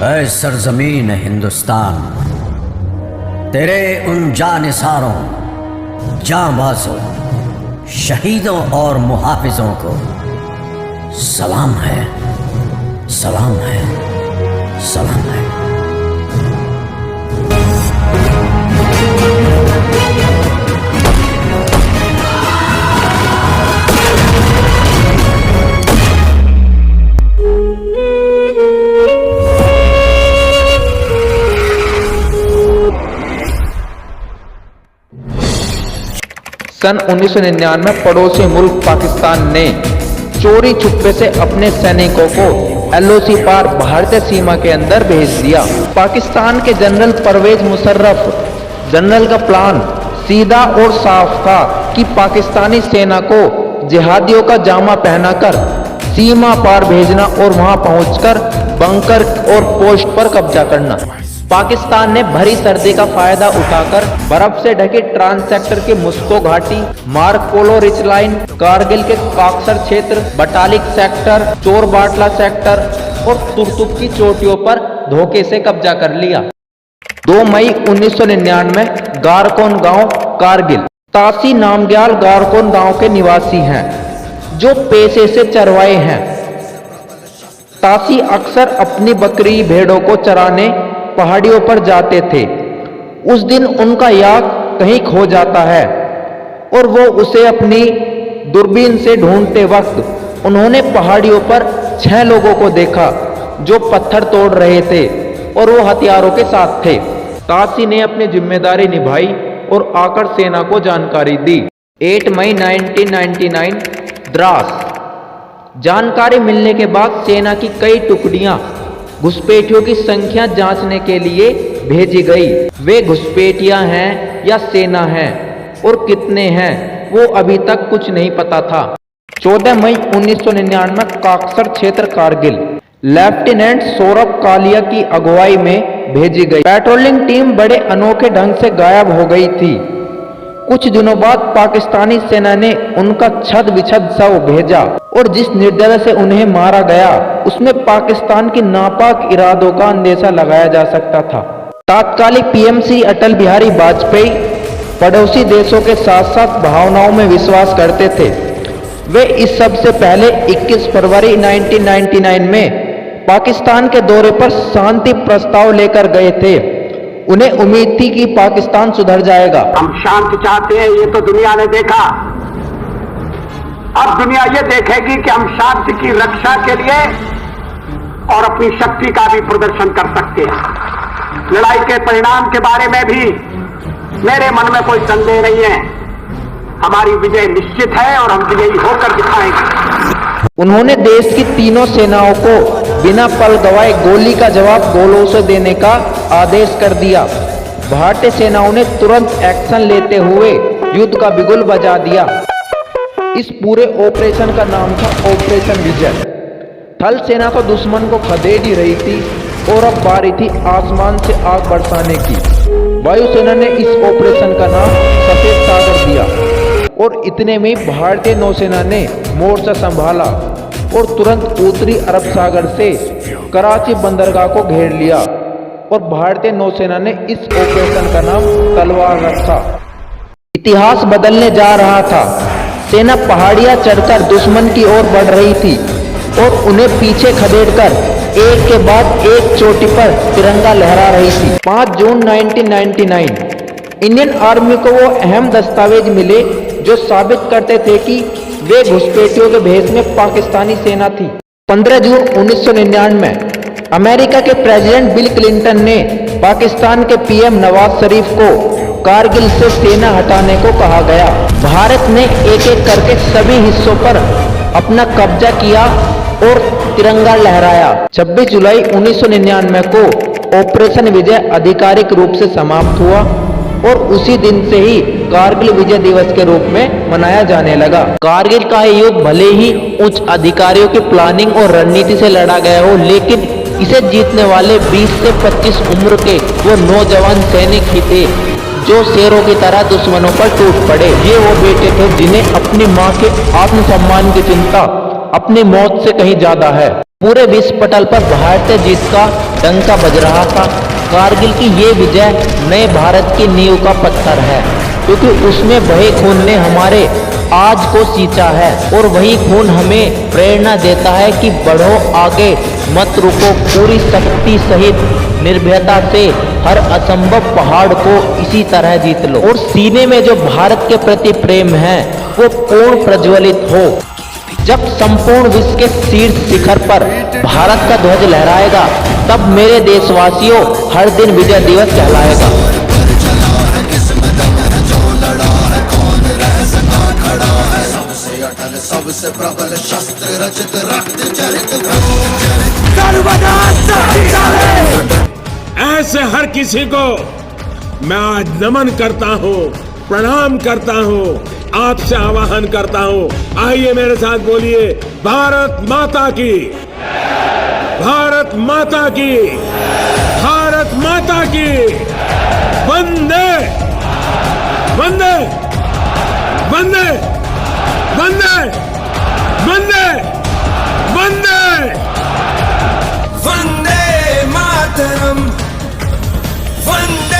ऐ सरजमीन हिंदुस्तान, तेरे उन जानिसारों, जांबाजों, शहीदों और मुहाफिजों को सलाम है, सलाम है, सलाम है। सन 1999 पड़ोसी मुल्क पाकिस्तान ने चोरी छुपे से अपने सैनिकों को LOC पार भारतीय सीमा के अंदर भेज दिया। पाकिस्तान के जनरल परवेज मुशर्रफ जनरल का प्लान सीधा और साफ था कि पाकिस्तानी सेना को जिहादियों का जामा पहनाकर सीमा पार भेजना और वहां पहुंचकर बंकर और पोस्ट पर कब्जा करना। पाकिस्तान ने भरी सर्दी का फायदा उठाकर बर्फ से ढकी ट्रांस सेक्टर की मुस्को घाटी, मार्क पोलो रिच लाइन, कारगिल के काक्सर क्षेत्र, बटालिक सेक्टर, चोर बाटला सेक्टर और तुर्तुक की चोटियों पर धोखे से कब्जा कर लिया। 2 मई 1999 गारकोन गांव, कारगिल। तासी नामग्याल गारकोन गांव के निवासी हैं, जो पेशे से चरवाए हैं। तासी अक्सर अपनी बकरी भेड़ों को चराने पहाड़ियों पर जाते थे। उस दिन उनका याक कहीं खो जाता है और वो उसे अपनी दूरबीन से ढूंढते वक्त उन्होंने पहाड़ियों पर 6 लोगों को देखा जो पत्थर तोड़ रहे थे और वो हथियारों के साथ थे। तासी ने अपनी जिम्मेदारी निभाई और आकर सेना को जानकारी दी। 8 मई 1999 द्रास। जानकारी मिलने के बाद सेना की कई टुकड़ियां घुसपैठियों की संख्या जांचने के लिए भेजी गई। वे घुसपैठियां हैं या सेना हैं और कितने हैं वो अभी तक कुछ नहीं पता था। 14 मई 1999 काक्सर क्षेत्र, कारगिल। लेफ्टिनेंट सौरभ कालिया की अगुवाई में भेजी गई पेट्रोलिंग टीम बड़े अनोखे ढंग से गायब हो गई थी। कुछ दिनों बाद पाकिस्तानी सेना ने उनका छद विछद शव भेजा और जिस निर्दय से उन्हें मारा गया उसमें पाकिस्तान की नापाक इरादों का अंदेशा लगाया जा सकता था। तात्कालिक PMC अटल बिहारी वाजपेयी पड़ोसी देशों के साथ साथ भावनाओं में विश्वास करते थे। वे इस सब से पहले 21 फरवरी 1999 में पाकिस्तान के दौरे पर शांति प्रस्ताव लेकर गए थे। उन्हें उम्मीद थी कि पाकिस्तान सुधर जाएगा। हम शांति चाहते हैं, ये तो दुनिया ने देखा। अब दुनिया ये देखेगी कि हम शांति की रक्षा के लिए और अपनी शक्ति का भी प्रदर्शन कर सकते हैं। लड़ाई के परिणाम के बारे में भी मेरे मन में कोई संदेह नहीं है। हमारी विजय निश्चित है और हम विजयी होकर दिखाएंगे। उन्होंने देश की तीनों सेनाओं को बिना पल गवाए गोली का जवाब गोलों से देने का आदेश कर दिया। भारतीय सेनाओं ने तुरंत एक्शन लेते हुए युद्ध का बिगुल बजा दिया। इस पूरे ऑपरेशन का नाम था ऑपरेशन विजय। थल सेना तो दुश्मन को खदेड़ ही रही थी और अब बारी थी आसमान से आग बरसाने की। वायुसेना ने इस ऑपरेशन का नाम सफेद सागर दिया और इतने में भारतीय नौसेना ने मोर्चा संभाला और तुरंत उत्तरी अरब सागर से कराची बंदरगाह को घेर लिया और भारतीय नौसेना ने इस ऑपरेशन का नाम तलवार रखा। इतिहास बदलने जा रहा था। सेना पहाड़ियां चढ़कर दुश्मन की ओर बढ़ रही थी और उन्हें पीछे खदेड़कर एक के बाद एक चोटी पर तिरंगा लहरा रही थी। 5 जून 1999 इंडियन आर्मी को वो अहम दस्तावेज मिले जो साबित करते थे कि वे घुसपैठियों के भेष में पाकिस्तानी सेना थी। 15 जून 1999 में अमेरिका के प्रेसिडेंट बिल क्लिंटन ने पाकिस्तान के PM नवाज शरीफ को कारगिल से सेना हटाने को कहा गया। भारत ने एक एक करके सभी हिस्सों पर अपना कब्जा किया और तिरंगा लहराया। 26 जुलाई 1999 को ऑपरेशन विजय आधिकारिक रूप से समाप्त हुआ और उसी दिन से ही कारगिल विजय दिवस के रूप में मनाया जाने लगा। कारगिल का युद्ध भले ही उच्च अधिकारियों की प्लानिंग और रणनीति से लड़ा गया हो, लेकिन इसे जीतने वाले 20 से 25 उम्र के वो नौजवान सैनिक ही थे जो शेरों की तरह दुश्मनों पर टूट पड़े। ये वो बेटे थे जिन्हें अपनी मां के आत्मसम्मान की चिंता अपनी मौत से कहीं ज्यादा है। पूरे विश्व पटल पर भारतीय जीत का डंका बज रहा था। कारगिल की ये विजय नए भारत की नींव का पत्थर है, क्योंकि उसमें बहे खून ने हमारे आज को सींचा है और वही खून हमें प्रेरणा देता है कि बढ़ो आगे, मत रुको, पूरी शक्ति सहित निर्भयता से हर असंभव पहाड़ को इसी तरह जीत लो और सीने में जो भारत के प्रति प्रेम है वो पूर्ण प्रज्वलित हो। जब संपूर्ण विश्व के शीर्ष शिखर पर भारत का ध्वज लहराएगा, तब मेरे देशवासियों हर दिन विजय दिवस कहलाएगा। सबसे प्रबल शस्त्र रचित रक्त चरित ऐसे हर किसी को मैं आज नमन करता हूँ, प्रणाम करता हूँ, आपसे आवाहन करता हूँ। आइए मेरे साथ बोलिए, भारत माता की, भारत माता की, भारत माता की, वंदे वंदे।